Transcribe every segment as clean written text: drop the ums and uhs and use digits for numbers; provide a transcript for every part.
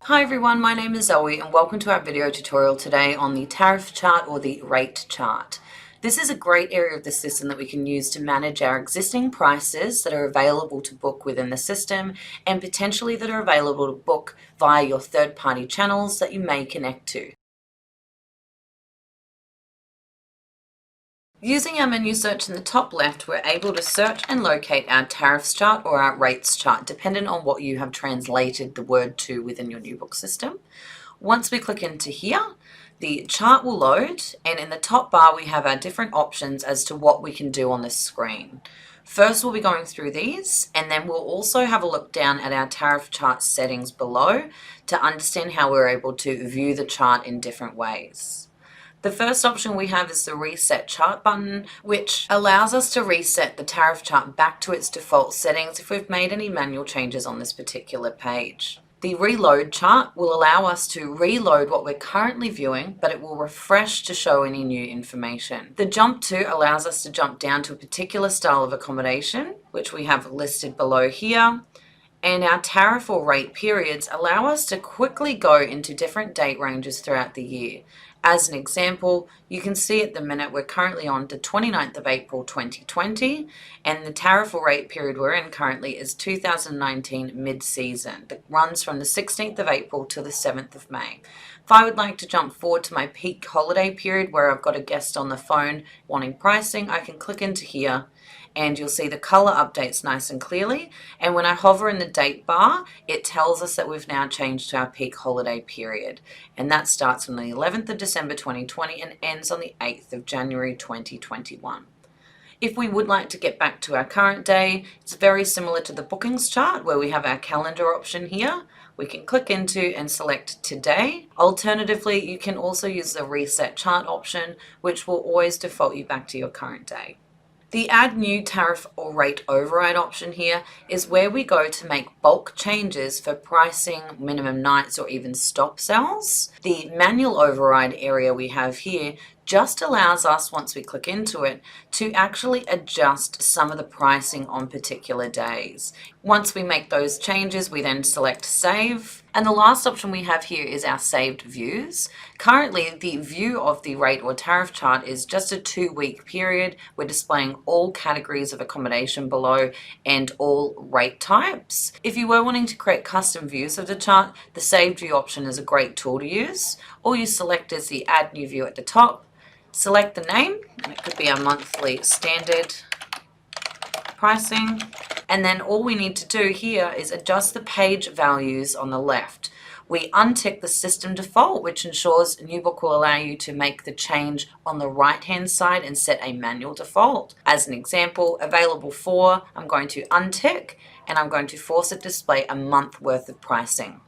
Hi everyone, my name is Zoe and welcome to our video tutorial today on the tariff chart or the rate chart. This is a great area of the system that we can use to manage our existing prices that are available to book within the system and potentially that are available to book via your third-party channels that you may connect to. Using our menu search in the top left, we're able to search and locate our tariffs chart or our rates chart, depending on what you have translated the word to within your NewBook system. Once we click into here, the chart will load, and in the top bar we have our different options as to what we can do on this screen. First we'll be going through these, and then we'll also have a look down at our tariff chart settings below to understand how we're able to view the chart in different ways. The first option we have is the Reset Chart button, which allows us to reset the tariff chart back to its default settings if we've made any manual changes on this particular page. The Reload chart will allow us to reload what we're currently viewing, but it will refresh to show any new information. The Jump To allows us to jump down to a particular style of accommodation, which we have listed below here. And our tariff or rate periods allow us to quickly go into different date ranges throughout the year. As an example, you can see at the minute we're currently on the 29th of April 2020, and the tariff or rate period we're in currently is 2019 mid-season that runs from the 16th of April to the 7th of May. If I would like to jump forward to my peak holiday period where I've got a guest on the phone wanting pricing, I can click into here and you'll see the color updates nice and clearly, and when I hover in the date bar it tells us that we've now changed to our peak holiday period, and that starts on the 11th of December 2020 and ends on the 8th of January 2021. If we would like to get back to our current day, it's very similar to the bookings chart where we have our calendar option here. We can click into and select today. Alternatively, you can also use the Reset Chart option, which will always default you back to your current day. The Add New Tariff or Rate Override option here is where we go to make bulk changes for pricing, minimum nights, or even stop sells. The Manual Override area we have here just allows us, once we click into it, to actually adjust some of the pricing on particular days. Once we make those changes, we then select Save. And the last option we have here is our saved views. Currently, the view of the rate or tariff chart is just a 2-week period. We're displaying all categories of accommodation below and all rate types. If you were wanting to create custom views of the chart, the saved view option is a great tool to use. All you select is the Add New View at the top, select the name, and it could be our monthly standard pricing. And then all we need to do here is adjust the page values on the left. We untick the system default, which ensures NewBook will allow you to make the change on the right hand side and set a manual default. As an example, available for, I'm going to untick and I'm going to force it to display a month worth of pricing.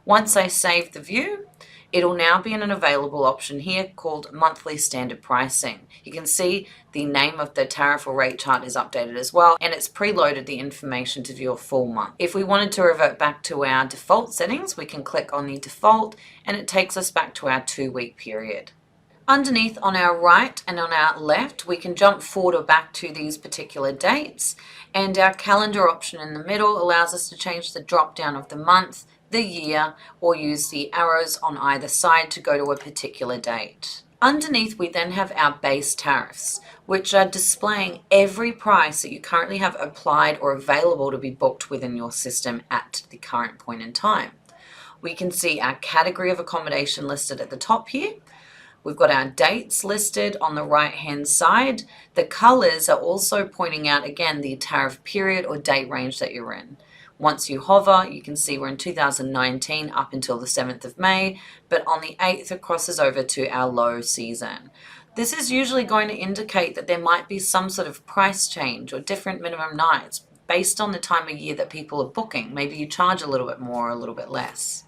Once I save the view, it'll now be in an available option here called Monthly Standard Pricing. You can see the name of the tariff or rate chart is updated as well, and it's preloaded the information to view a full month. If we wanted to revert back to our default settings, we can click on the default and it takes us back to our 2-week period. Underneath on our right and on our left, we can jump forward or back to these particular dates, and our calendar option in the middle allows us to change the drop down of the month, the year, or use the arrows on either side to go to a particular date. Underneath we then have our base tariffs, which are displaying every price that you currently have applied or available to be booked within your system at the current point in time. We can see our category of accommodation listed at the top here. We've got our dates listed on the right hand side. The colors are also pointing out again the tariff period or date range that you're in. Once you hover, you can see we're in 2019 up until the 7th of May, but on the 8th it crosses over to our low season. This is usually going to indicate that there might be some sort of price change or different minimum nights based on the time of year that people are booking. Maybe you charge a little bit more or a little bit less.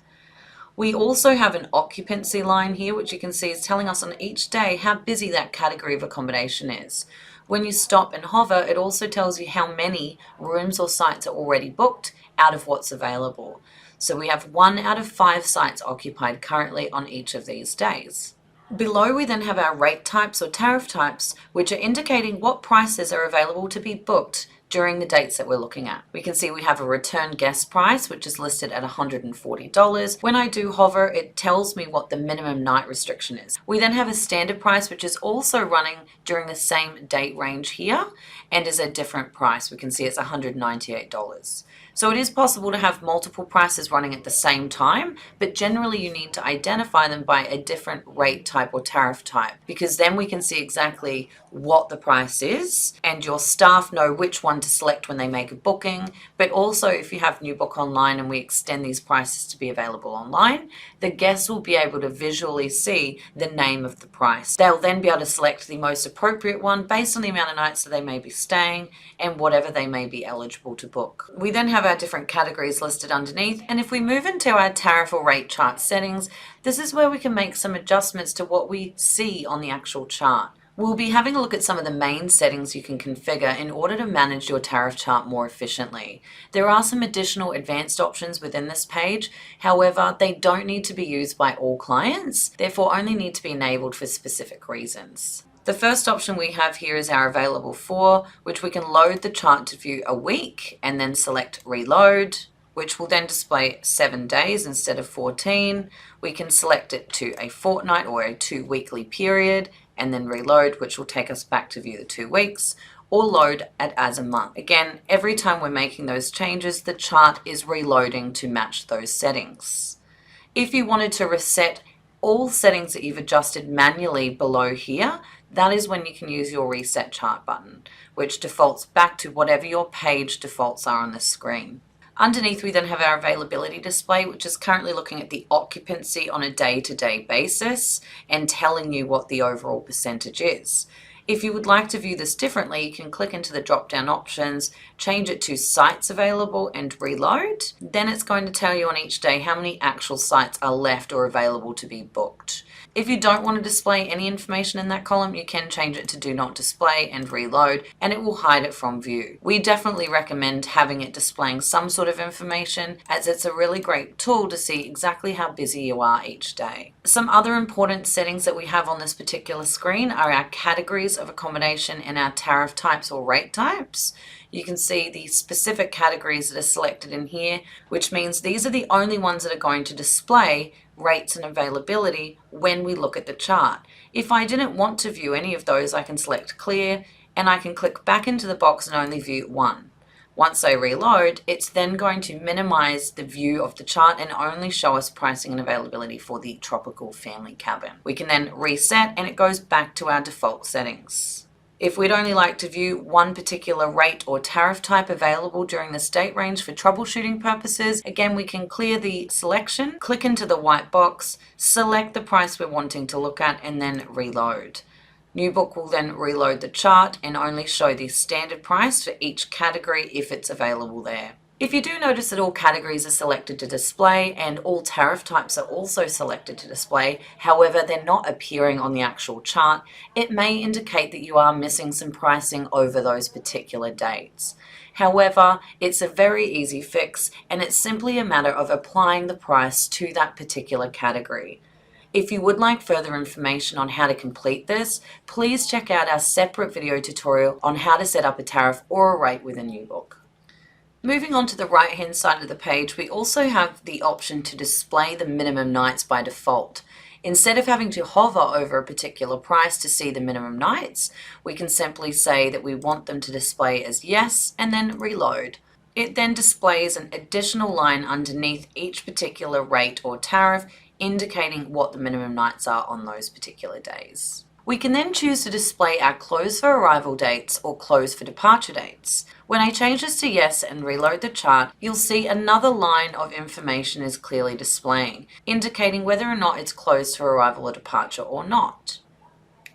We also have an occupancy line here, which you can see is telling us on each day how busy that category of accommodation is. When you stop and hover, it also tells you how many rooms or sites are already booked out of what's available. So we have 1 out of 5 sites occupied currently on each of these days. Below we then have our rate types or tariff types, which are indicating what prices are available to be booked during the dates that we're looking at. We can see we have a return guest price, which is listed at $140. When I do hover, it tells me what the minimum night restriction is. We then have a standard price, which is also running during the same date range here and is a different price. We can see it's $198. So it is possible to have multiple prices running at the same time, but generally you need to identify them by a different rate type or tariff type, because then we can see exactly what the price is and your staff know which one to select when they make a booking. But also if you have NewBook online and we extend these prices to be available online, the guests will be able to visually see the name of the price. They'll then be able to select the most appropriate one based on the amount of nights that they may be staying and whatever they may be eligible to book. We then have our different categories listed underneath, and if we move into our tariff or rate chart settings, this is where we can make some adjustments to what we see on the actual chart. We'll be having a look at some of the main settings you can configure in order to manage your tariff chart more efficiently. There are some additional advanced options within this page, however, they don't need to be used by all clients, therefore only need to be enabled for specific reasons. The first option we have here is our available for, which we can load the chart to view a week and then select reload, which will then display 7 days instead of 14. We can select it to a fortnight or a 2-weekly period and then reload, which will take us back to view the 2 weeks, or load it as a month. Again, every time we're making those changes, the chart is reloading to match those settings. If you wanted to reset all settings that you've adjusted manually below here, that is when you can use your reset chart button, which defaults back to whatever your page defaults are on the screen. Underneath, we then have our availability display, which is currently looking at the occupancy on a day-to-day basis and telling you what the overall percentage is. If you would like to view this differently, you can click into the drop-down options, change it to sites available and reload. Then it's going to tell you on each day how many actual sites are left or available to be booked. If you don't want to display any information in that column, you can change it to do not display and reload, and it will hide it from view. We definitely recommend having it displaying some sort of information, as it's a really great tool to see exactly how busy you are each day. Some other important settings that we have on this particular screen are our categories of accommodation and our tariff types or rate types. You can see the specific categories that are selected in here, which means these are the only ones that are going to display rates and availability when we look at the chart. If I didn't want to view any of those, I can select clear and I can click back into the box and only view one. Once I reload, it's then going to minimize the view of the chart and only show us pricing and availability for the tropical family cabin. We can then reset and it goes back to our default settings. If we'd only like to view one particular rate or tariff type available during this date range for troubleshooting purposes, again, we can clear the selection, click into the white box, select the price we're wanting to look at, and then reload. NewBook will then reload the chart and only show the standard price for each category if it's available there. If you do notice that all categories are selected to display and all tariff types are also selected to display, however, they're not appearing on the actual chart, it may indicate that you are missing some pricing over those particular dates. However, it's a very easy fix and it's simply a matter of applying the price to that particular category. If you would like further information on how to complete this, please check out our separate video tutorial on how to set up a tariff or a rate with a NewBook. Moving on to the right hand side of the page, we also have the option to display the minimum nights by default. Instead of having to hover over a particular price to see the minimum nights, we can simply say that we want them to display as yes and then reload. It then displays an additional line underneath each particular rate or tariff indicating what the minimum nights are on those particular days. We can then choose to display our close for arrival dates or close for departure dates. When I change this to yes and reload the chart, you'll see another line of information is clearly displaying, indicating whether or not it's closed for arrival or departure or not.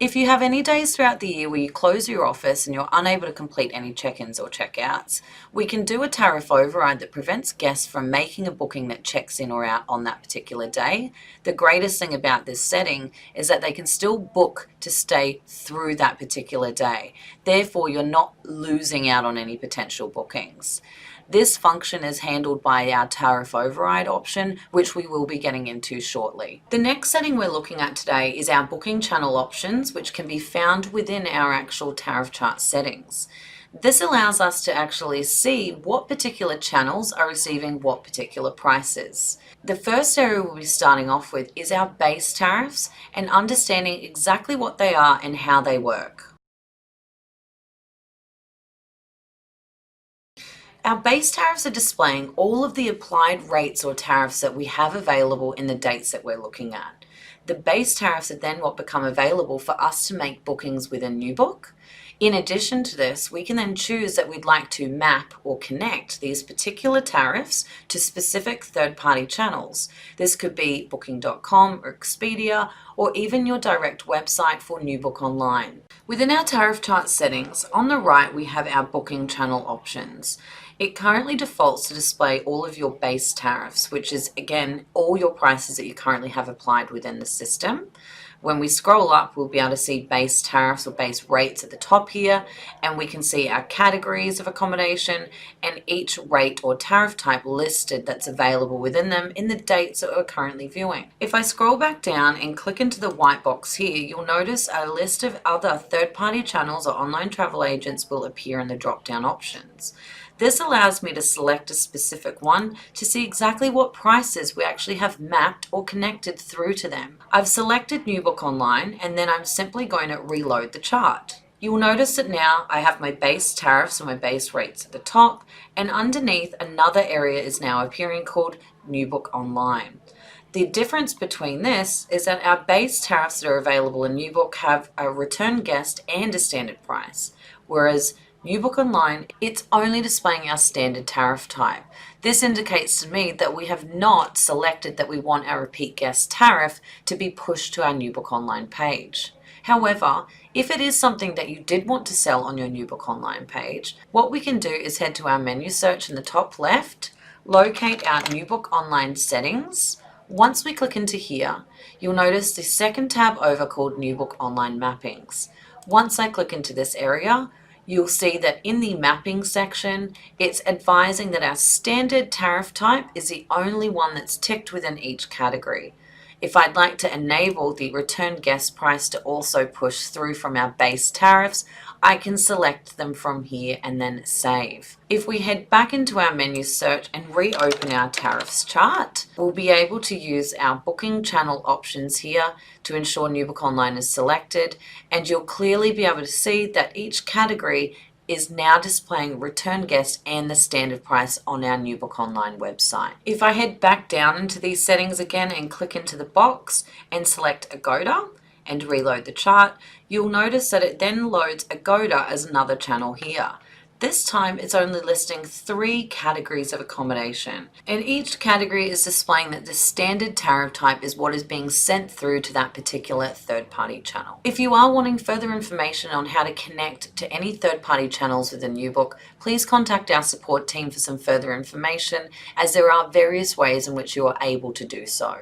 If you have any days throughout the year where you close your office and you're unable to complete any check-ins or check-outs, we can do a tariff override that prevents guests from making a booking that checks in or out on that particular day. The greatest thing about this setting is that they can still book to stay through that particular day. Therefore, you're not losing out on any potential bookings. This function is handled by our tariff override option, which we will be getting into shortly. The next setting we're looking at today is our booking channel options, which can be found within our actual tariff chart settings. This allows us to actually see what particular channels are receiving what particular prices. The first area we'll be starting off with is our base tariffs and understanding exactly what they are and how they work. Our base tariffs are displaying all of the applied rates or tariffs that we have available in the dates that we're looking at. The base tariffs are then what become available for us to make bookings within NewBook. In addition to this, we can then choose that we'd like to map or connect these particular tariffs to specific third-party channels. This could be Booking.com or Expedia, or even your direct website for NewBook Online. Within our tariff chart settings, on the right we have our booking channel options. It currently defaults to display all of your base tariffs, which is again all your prices that you currently have applied within the system. When we scroll up, we'll be able to see base tariffs or base rates at the top here, and we can see our categories of accommodation and each rate or tariff type listed that's available within them in the dates that we're currently viewing. If I scroll back down and click into the white box here, you'll notice a list of other third-party channels or online travel agents will appear in the drop-down options. This allows me to select a specific one to see exactly what prices we actually have mapped or connected through to them. I've selected NewBook Online, and then I'm simply going to reload the chart. You will notice that now I have my base tariffs or my base rates at the top, and underneath another area is now appearing called NewBook Online. The difference between this is that our base tariffs that are available in NewBook have a return guest and a standard price, whereas NewBook Online, it's only displaying our standard tariff type. This indicates to me that we have not selected that we want our repeat guest tariff to be pushed to our NewBook Online page. However, if it is something that you did want to sell on your NewBook Online page, what we can do is head to our menu search in the top left, locate our NewBook Online settings. Once we click into here, you'll notice the second tab over called NewBook Online Mappings. Once I click into this area, you'll see that in the mapping section, it's advising that our standard tariff type is the only one that's ticked within each category. If I'd like to enable the return guest price to also push through from our base tariffs, I can select them from here and then save. If we head back into our menu search and reopen our tariffs chart, we'll be able to use our booking channel options here to ensure NewBook Online is selected, and you'll clearly be able to see that each category is now displaying return guest and the standard price on our NewBook Online website. If I head back down into these settings again and click into the box and select Agoda and reload the chart, you'll notice that it then loads Agoda as another channel here. This time it's only listing 3 categories of accommodation, and each category is displaying that the standard tariff type is what is being sent through to that particular third-party channel. If you are wanting further information on how to connect to any third-party channels within NewBook, please contact our support team for some further information, as there are various ways in which you are able to do so.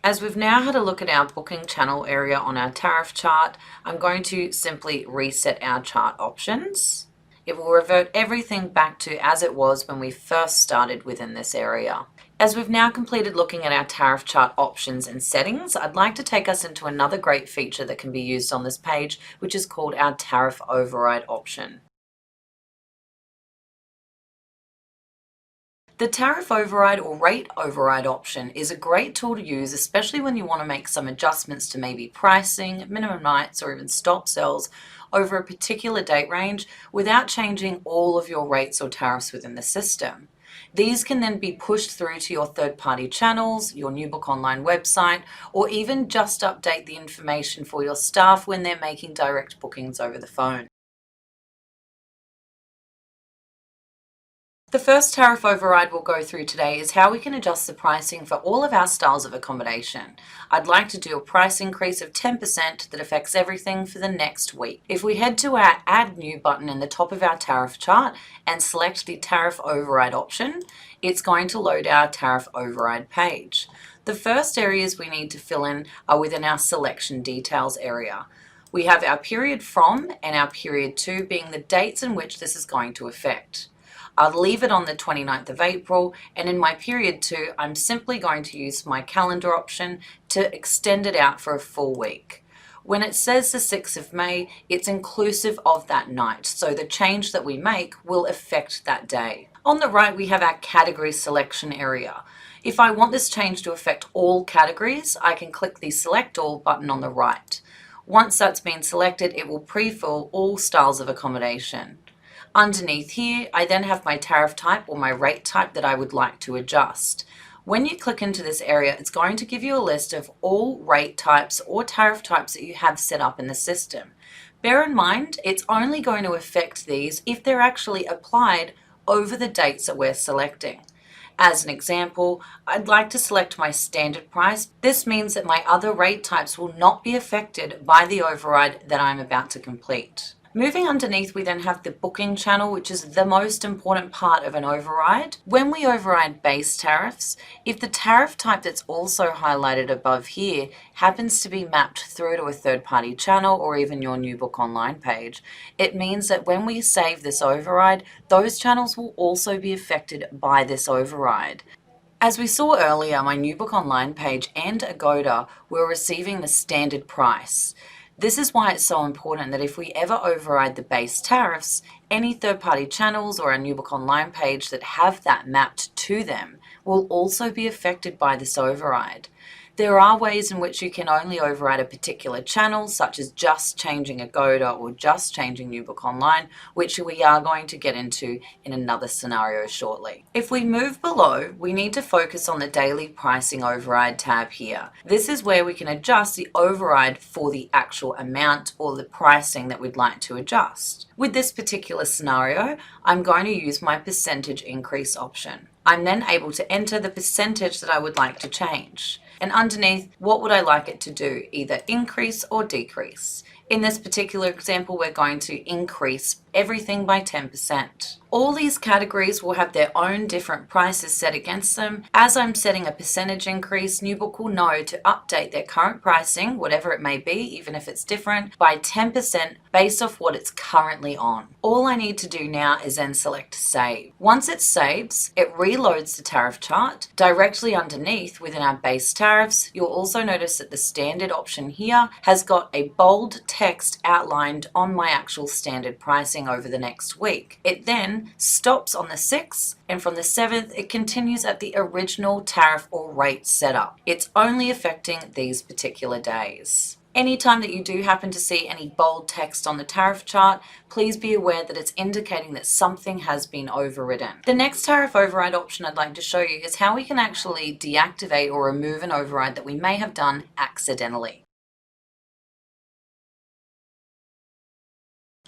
As we've now had a look at our booking channel area on our tariff chart, I'm going to simply reset our chart options. It will revert everything back to as it was when we first started within this area. As we've now completed looking at our tariff chart options and settings, I'd like to take us into another great feature that can be used on this page, which is called our tariff override option. The tariff override or rate override option is a great tool to use, especially when you want to make some adjustments to maybe pricing, minimum nights, or even stop sells over a particular date range without changing all of your rates or tariffs within the system. These can then be pushed through to your third-party channels, your NewBook Online website, or even just update the information for your staff when they're making direct bookings over the phone. The first tariff override we'll go through today is how we can adjust the pricing for all of our styles of accommodation. I'd like to do a price increase of 10% that affects everything for the next week. If we head to our Add New button in the top of our tariff chart and select the tariff override option, it's going to load our tariff override page. The first areas we need to fill in are within our selection details area. We have our period from and our period to being the dates in which this is going to affect. I'll leave it on the 29th of April, and in my period 2, I'm simply going to use my calendar option to extend it out for a full week. When it says the 6th of May, it's inclusive of that night, so the change that we make will affect that day. On the right, we have our category selection area. If I want this change to affect all categories, I can click the Select All button on the right. Once that's been selected, it will pre-fill all styles of accommodation. Underneath here, I then have my tariff type or my rate type that I would like to adjust. When you click into this area, it's going to give you a list of all rate types or tariff types that you have set up in the system. Bear in mind, it's only going to affect these if they're actually applied over the dates that we're selecting. As an example, I'd like to select my standard price. This means that my other rate types will not be affected by the override that I'm about to complete. Moving underneath, we then have the booking channel, which is the most important part of an override. When we override base tariffs, if the tariff type that's also highlighted above here happens to be mapped through to a third-party channel or even your NewBook online page, it means that when we save this override, those channels will also be affected by this override. As we saw earlier, my NewBook online page and Agoda were receiving the standard price. This is why it's so important that if we ever override the base tariffs, any third-party channels or our NewBook online page that have that mapped to them will also be affected by this override. There are ways in which you can only override a particular channel, such as just changing Agoda or just changing NewBook Online, which we are going to get into in another scenario shortly. If we move below, we need to focus on the daily pricing override tab here. This is where we can adjust the override for the actual amount or the pricing that we'd like to adjust. With this particular scenario, I'm going to use my percentage increase option. I'm then able to enter the percentage that I would like to change. And underneath, what would I like it to do? Either increase or decrease. In this particular example, we're going to increase everything by 10%. All these categories will have their own different prices set against them. As I'm setting a percentage increase, NewBook will know to update their current pricing, whatever it may be, even if it's different, by 10% based off what it's currently on. All I need to do now is then select Save. Once it saves, it reloads the tariff chart. Directly underneath within our base tariffs, you'll also notice that the standard option here has got a bold text outlined on my actual standard pricing over the next week. It then stops on the 6th, and from the 7th it continues at the original tariff or rate setup. It's only affecting these particular days. Anytime that you do happen to see any bold text on the tariff chart, please be aware that it's indicating that something has been overridden. The next tariff override option I'd like to show you is how we can actually deactivate or remove an override that we may have done accidentally.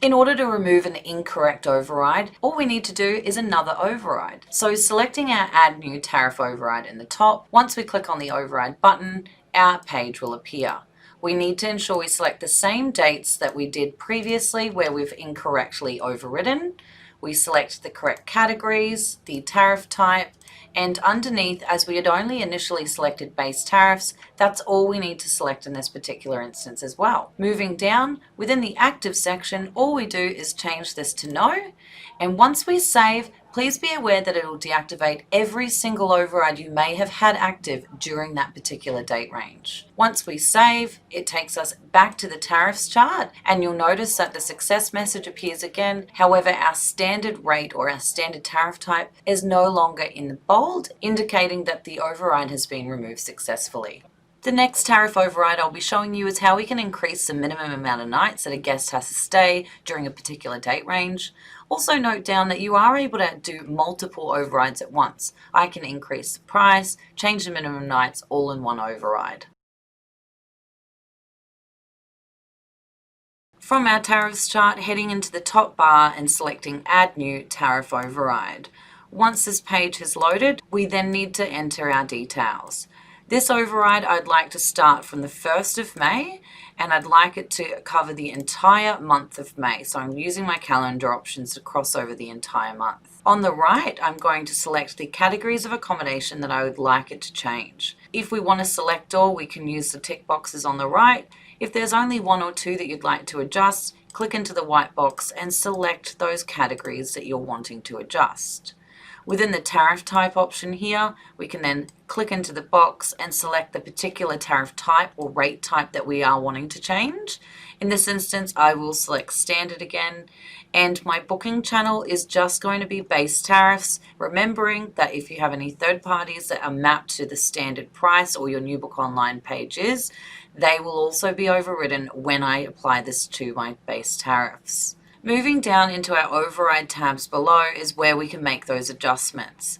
In order to remove an incorrect override, all we need to do is another override. So selecting our Add New Tariff Override in the top, once we click on the Override button, our page will appear. We need to ensure we select the same dates that we did previously where we've incorrectly overridden. We select the correct categories, the tariff type, and underneath, as we had only initially selected base tariffs, that's all we need to select in this particular instance as well. Moving down, within the active section, all we do is change this to no, and once we save, please be aware that it will deactivate every single override you may have had active during that particular date range. Once we save, it takes us back to the tariffs chart, and you'll notice that the success message appears again. However, our standard rate or our standard tariff type is no longer in the bold, indicating that the override has been removed successfully. The next tariff override I'll be showing you is how we can increase the minimum amount of nights that a guest has to stay during a particular date range. Also note down that you are able to do multiple overrides at once. I can increase the price, change the minimum nights, all in one override. From our tariffs chart, heading into the top bar and selecting Add New Tariff Override. Once this page has loaded, we then need to enter our details. This override I'd like to start from the 1st of May, and I'd like it to cover the entire month of May. So I'm using my calendar options to cross over the entire month. On the right, I'm going to select the categories of accommodation that I would like it to change. If we want to select all, we can use the tick boxes on the right. If there's only one or two that you'd like to adjust, click into the white box and select those categories that you're wanting to adjust. Within the tariff type option here, we can then click into the box and select the particular tariff type or rate type that we are wanting to change. In this instance, I will select standard again, and my booking channel is just going to be base tariffs, remembering that if you have any third parties that are mapped to the standard price or your NewBook Online page is, they will also be overridden when I apply this to my base tariffs. Moving down into our override tabs below is where we can make those adjustments.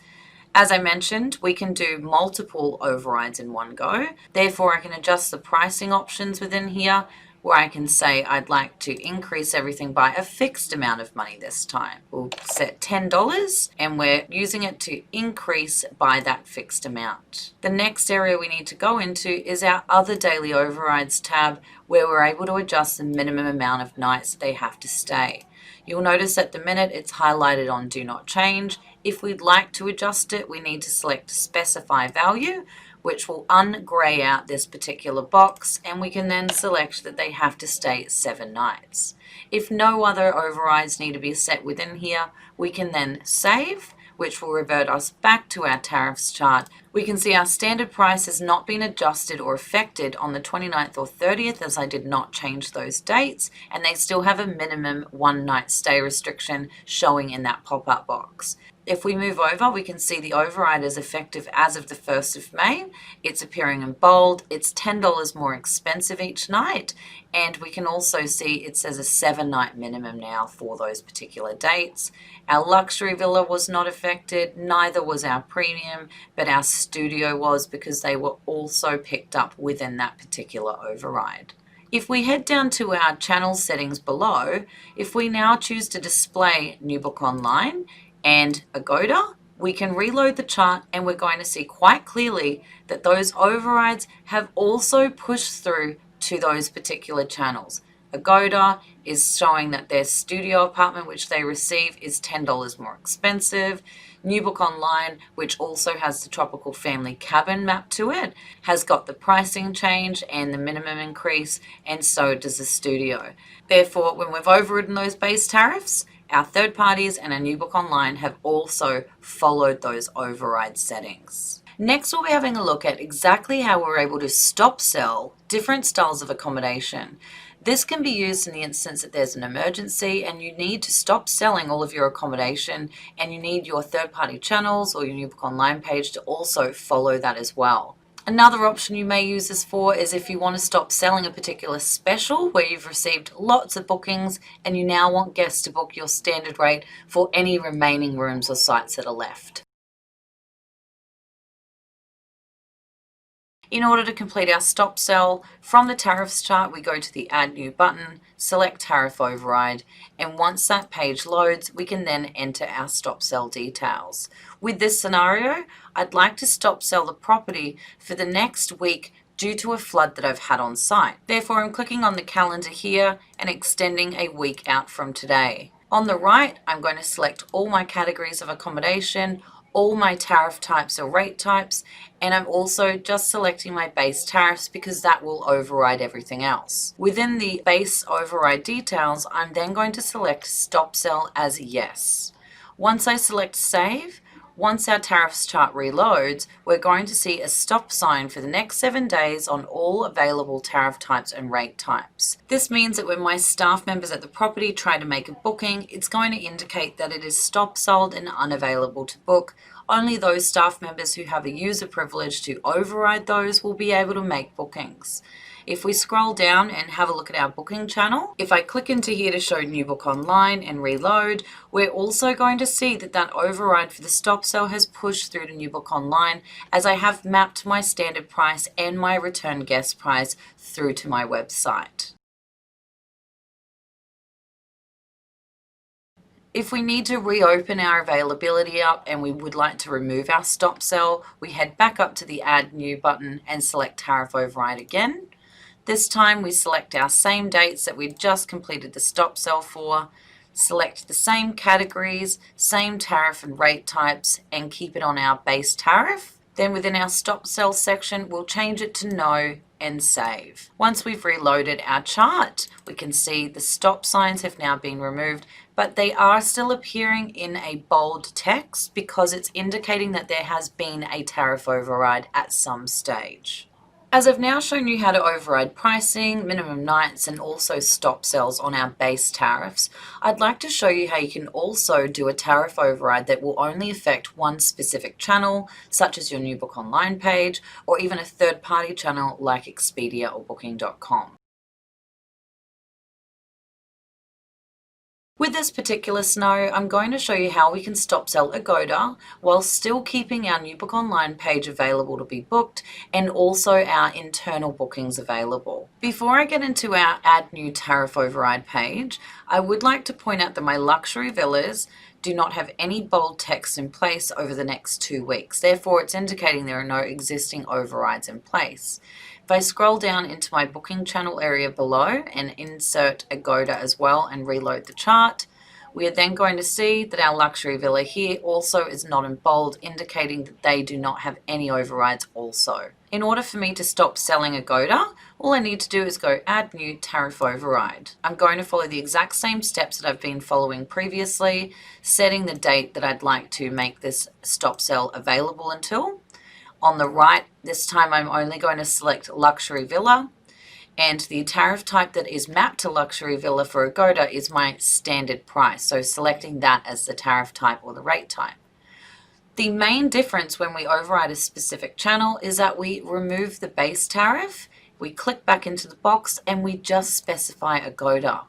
As I mentioned, we can do multiple overrides in one go. Therefore, I can adjust the pricing options within here, where I can say I'd like to increase everything by a fixed amount of money this time. We'll set $10 and we're using it to increase by that fixed amount. The next area we need to go into is our other daily overrides tab, where we're able to adjust the minimum amount of nights they have to stay. You'll notice at the minute it's highlighted on do not change. If we'd like to adjust it, we need to select specify value, which will ungray out this particular box, and we can then select that they have to stay 7 nights. If no other overrides need to be set within here, we can then save, which will revert us back to our tariffs chart. We can see our standard price has not been adjusted or affected on the 29th or 30th, as I did not change those dates, and they still have a minimum 1 night stay restriction showing in that pop-up box. If we move over, we can see the override is effective as of the 1st of May. It's appearing in bold. It's $10 more expensive each night. And we can also see it says a 7-night minimum now for those particular dates. Our luxury villa was not affected, neither was our premium, but our studio was, because they were also picked up within that particular override. If we head down to our channel settings below, if we now choose to display NewBook Online and Agoda, we can reload the chart and we're going to see quite clearly that those overrides have also pushed through to those particular channels. Agoda is showing that their studio apartment, which they receive, is $10 more expensive. NewBook Online, which also has the tropical family cabin mapped to it, has got the pricing change and the minimum increase, and so does the studio. Therefore, when we've overridden those base tariffs, our third parties and our NewBook Online have also followed those override settings. Next, we'll be having a look at exactly how we're able to stop sell different styles of accommodation. This can be used in the instance that there's an emergency and you need to stop selling all of your accommodation, and you need your third-party channels or your NewBook Online page to also follow that as well. Another option you may use this for is if you want to stop selling a particular special where you've received lots of bookings and you now want guests to book your standard rate for any remaining rooms or sites that are left. In order to complete our stop sell, from the tariffs chart, we go to the Add New button, select Tariff Override, and once that page loads, we can then enter our stop sell details. With this scenario, I'd like to stop sell the property for the next week due to a flood that I've had on site. Therefore, I'm clicking on the calendar here and extending a week out from today. On the right, I'm going to select all my categories of accommodation, all my tariff types or rate types, and I'm also just selecting my base tariffs because that will override everything else. Within the base override details, I'm then going to select stop sell as yes. Once I select save, once our tariffs chart reloads, we're going to see a stop sign for the next 7 days on all available tariff types and rate types. This means that when my staff members at the property try to make a booking, it's going to indicate that it is stop sold and unavailable to book. Only those staff members who have a user privilege to override those will be able to make bookings. If we scroll down and have a look at our booking channel, if I click into here to show NewBook Online and reload, we're also going to see that that override for the stop sell has pushed through to NewBook Online, as I have mapped my standard price and my return guest price through to my website. If we need to reopen our availability up and we would like to remove our stop sell, we head back up to the Add New button and select Tariff Override again. This time we select our same dates that we've just completed the stop sell for, select the same categories, same tariff and rate types, and keep it on our base tariff. Then within our stop sell section, we'll change it to no and save. Once we've reloaded our chart, we can see the stop signs have now been removed, but they are still appearing in a bold text because it's indicating that there has been a tariff override at some stage. As I've now shown you how to override pricing, minimum nights, and also stop sells on our base tariffs, I'd like to show you how you can also do a tariff override that will only affect one specific channel, such as your NewBook online page, or even a third-party channel like Expedia or Booking.com. With this particular scenario, I'm going to show you how we can stop sell Agoda while still keeping our NewBook online page available to be booked and also our internal bookings available. Before I get into our Add New Tariff Override page, I would like to point out that my luxury villas do not have any bold text in place over the next 2 weeks. Therefore, it's indicating there are no existing overrides in place. If I scroll down into my booking channel area below and insert Agoda as well and reload the chart, we are then going to see that our luxury villa here also is not in bold, indicating that they do not have any overrides also. In order for me to stop selling Agoda, all I need to do is go Add New Tariff Override. I'm going to follow the exact same steps that I've been following previously, setting the date that I'd like to make this stop sell available until. On the right, this time I'm only going to select Luxury Villa, and the tariff type that is mapped to Luxury Villa for Agoda is my standard price, so selecting that as the tariff type or the rate type. The main difference when we override a specific channel is that we remove the base tariff, we click back into the box, and we just specify Agoda.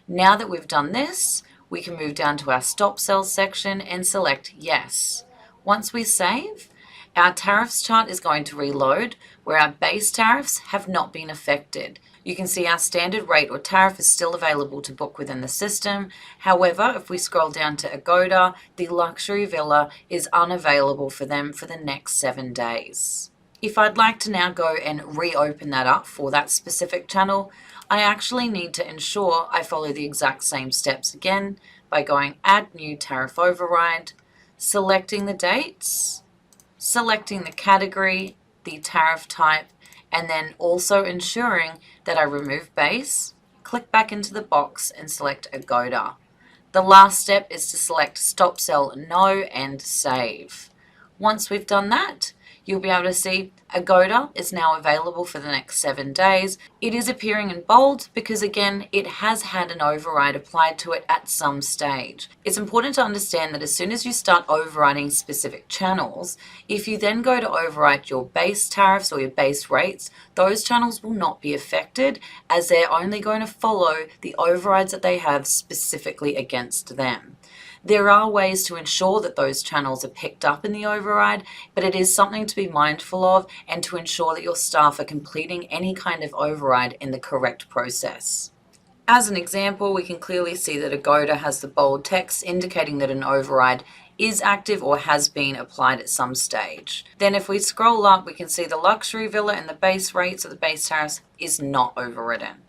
Now that we've done this, we can move down to our stop sell section and select yes. Once we save, our tariffs chart is going to reload where our base tariffs have not been affected. You can see our standard rate or tariff is still available to book within the system. However, if we scroll down to Agoda, the luxury villa is unavailable for them for the next 7 days. If I'd like to now go and reopen that up for that specific channel, I actually need to ensure I follow the exact same steps again by going Add New Tariff Override, selecting the dates, selecting the category, the tariff type, and then also ensuring that I remove base, click back into the box and select Agoda. The last step is to select Stop Sell No and Save. Once we've done that, you'll be able to see Agoda is now available for the next 7 days. It is appearing in bold because, again, it has had an override applied to it at some stage. It's important to understand that as soon as you start overriding specific channels, if you then go to override your base tariffs or your base rates, those channels will not be affected as they're only going to follow the overrides that they have specifically against them. There are ways to ensure that those channels are picked up in the override, but it is something to be mindful of and to ensure that your staff are completing any kind of override in the correct process. As an example, we can clearly see that Agoda has the bold text indicating that an override is active or has been applied at some stage. Then if we scroll up, we can see the luxury villa and the base rates or the base tariffs is not overridden.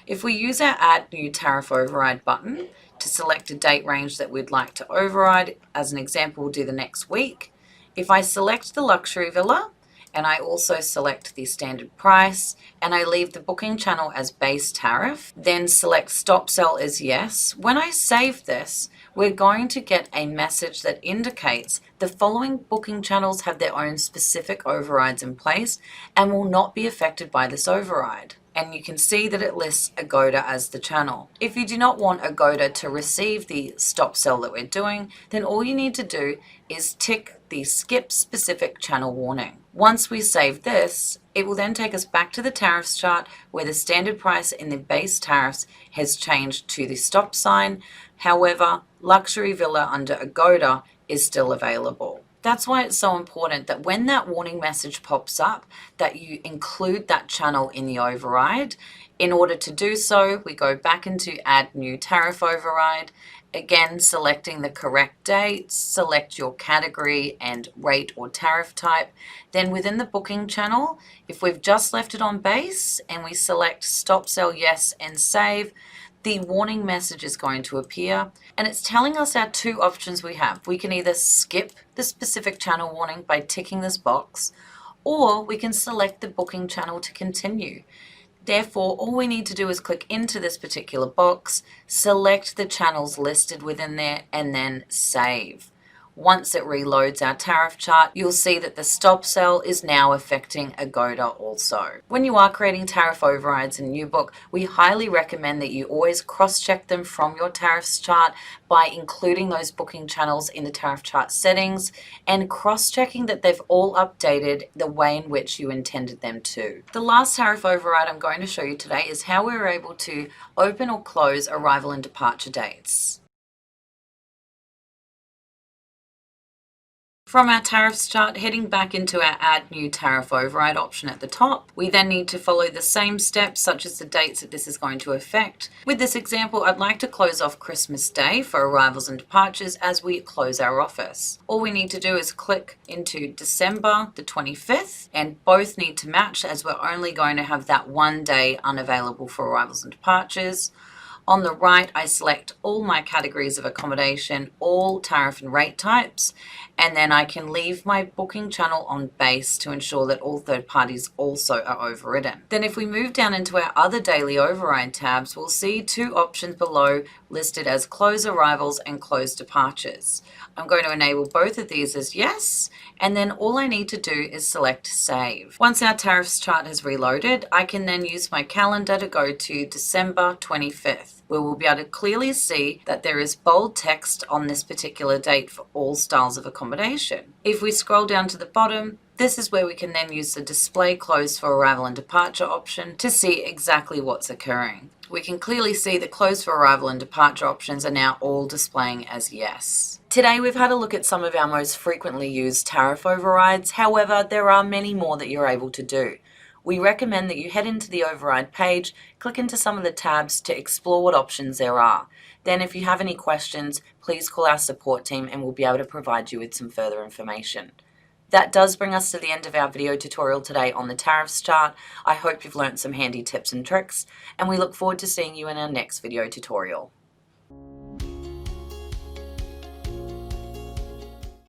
If we use our Add New Tariff Override button to select a date range that we'd like to override, as an example, we'll do the next week. If I select the luxury villa and I also select the standard price and I leave the booking channel as base tariff, then select Stop Sell as yes, when I save this, we're going to get a message that indicates the following booking channels have their own specific overrides in place and will not be affected by this override. And you can see that it lists Agoda as the channel. If you do not want Agoda to receive the stop sell that we're doing, then all you need to do is tick the skip specific channel warning. Once we save this, it will then take us back to the tariffs chart where the standard price in the base tariffs has changed to the stop sign. However, luxury villa under Agoda is still available. That's why it's so important that when that warning message pops up, that you include that channel in the override. In order to do so, we go back into Add New Tariff Override, again selecting the correct dates, select your category and rate or tariff type. Then within the booking channel, if we've just left it on base and we select Stop Sell Yes and Save, the warning message is going to appear and it's telling us our two options we have. We can either skip the specific channel warning by ticking this box, or we can select the booking channel to continue. Therefore, all we need to do is click into this particular box, select the channels listed within there, and then save. Once it reloads our tariff chart, you'll see that the stop sell is now affecting Agoda also. When you are creating tariff overrides in NewBook, we highly recommend that you always cross-check them from your tariffs chart by including those booking channels in the tariff chart settings and cross-checking that they've all updated the way in which you intended them to. The last tariff override I'm going to show you today is how we're able to open or close arrival and departure dates. From our tariffs chart, heading back into our Add New Tariff Override option at the top, we then need to follow the same steps, such as the dates that this is going to affect. With this example, I'd like to close off Christmas Day for arrivals and departures as we close our office. All we need to do is click into December the 25th, and both need to match as we're only going to have that one day unavailable for arrivals and departures. On the right, I select all my categories of accommodation, all tariff and rate types, and then I can leave my booking channel on base to ensure that all third parties also are overridden. Then if we move down into our other daily override tabs, we'll see two options below listed as close arrivals and close departures. I'm going to enable both of these as yes, and then all I need to do is select save. Once our tariffs chart has reloaded, I can then use my calendar to go to December 25th, where we'll be able to clearly see that there is bold text on this particular date for all styles of accommodation. If we scroll down to the bottom, this is where we can then use the display closed for arrival and departure option to see exactly what's occurring. We can clearly see the closed for arrival and departure options are now all displaying as yes. Today we've had a look at some of our most frequently used tariff overrides. However, there are many more that you're able to do. We recommend that you head into the override page, click into some of the tabs to explore what options there are. Then if you have any questions, please call our support team and we'll be able to provide you with some further information. That does bring us to the end of our video tutorial today on the tariffs chart. I hope you've learned some handy tips and tricks, and we look forward to seeing you in our next video tutorial.